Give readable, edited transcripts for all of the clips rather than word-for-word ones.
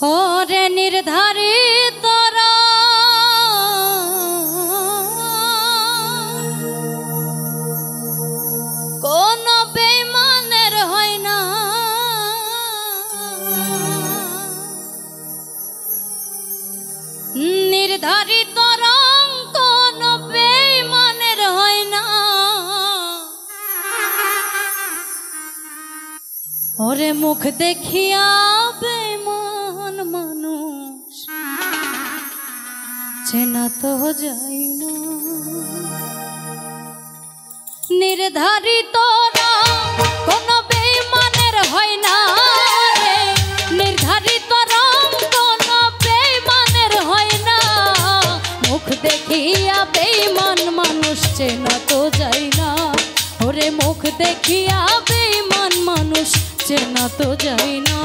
ওরে নির্ধারিত কোন বেঈমানের হয় না, নির্ধারিত রং কোন বেঈমানের হয় না। ওরে মুখ দেখিয়া বেঈমান মানুষ চেনা তো যায় না, নির্ধারিত রং কোন বেঈমানের হয় না রে, নির্ধারিত রং কোন বেঈমানের হয় না। মুখ দেখিয়া বেঈমান মানুষ চেনা তো যায় না, ওরে মুখ দেখিয়া বেঈমান মানুষ চেনা তো যায় না।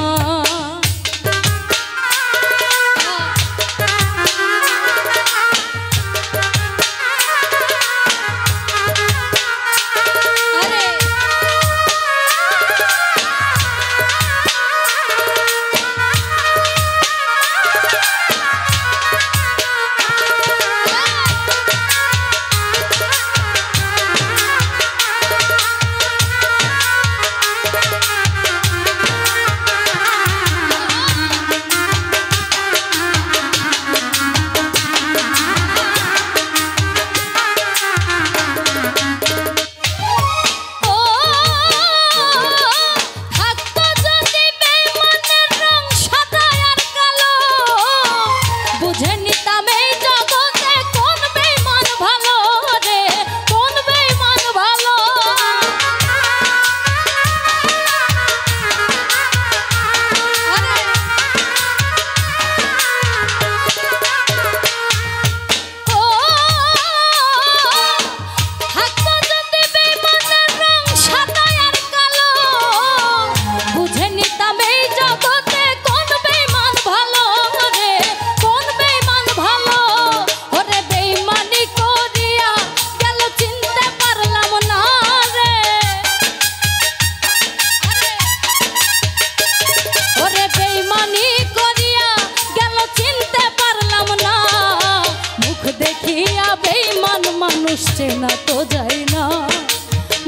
মানুষ চেনা তো যায় না,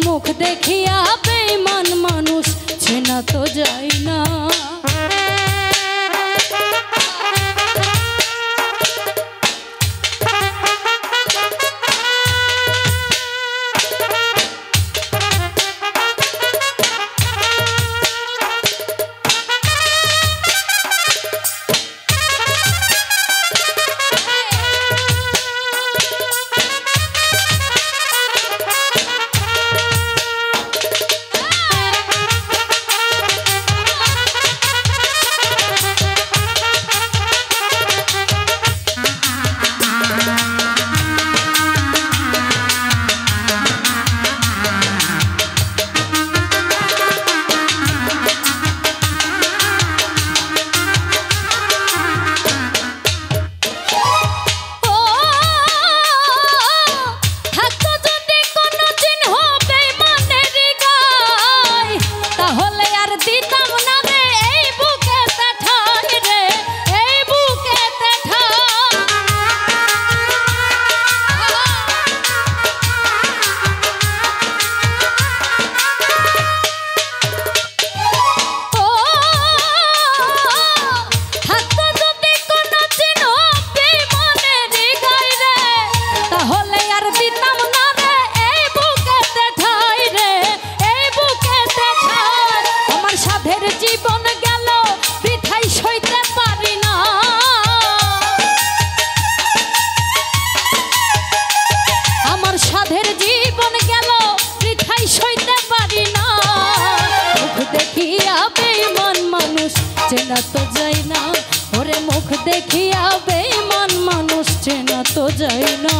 মুখ দেখিয়া বেঈমান মানুষ চেনা তো যায় না। চেনা তো যায় না, ওরে মুখ দেখিয়া বেঈমান মানুষ চেনা তো যায় না।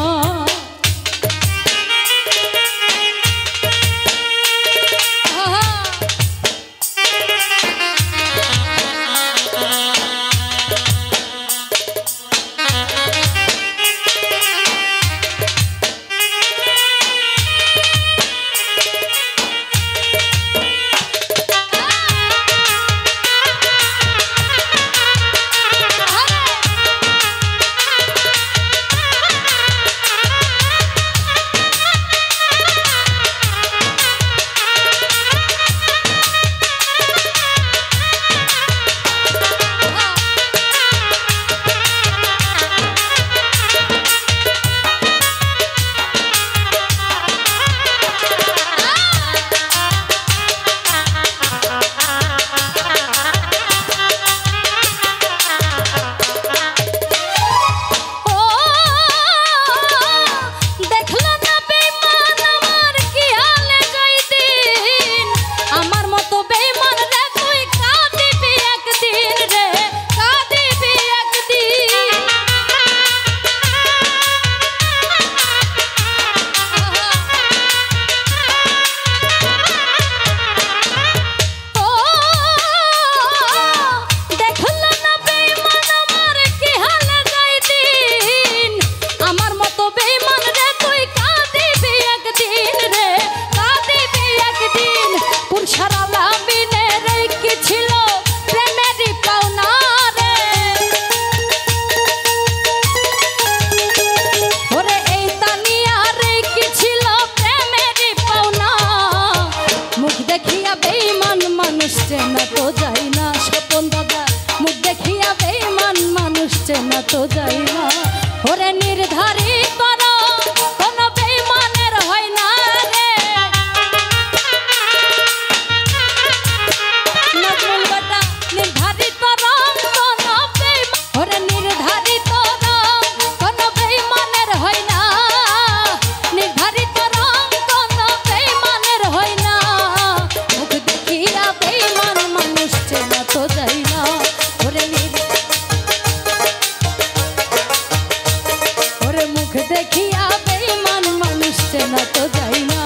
দেখিয়া বেঈমান মানুষ চেনা তো যায় না,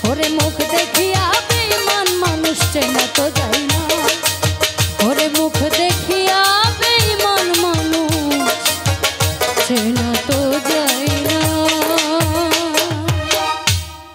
ওরে মুখ দেখিয়া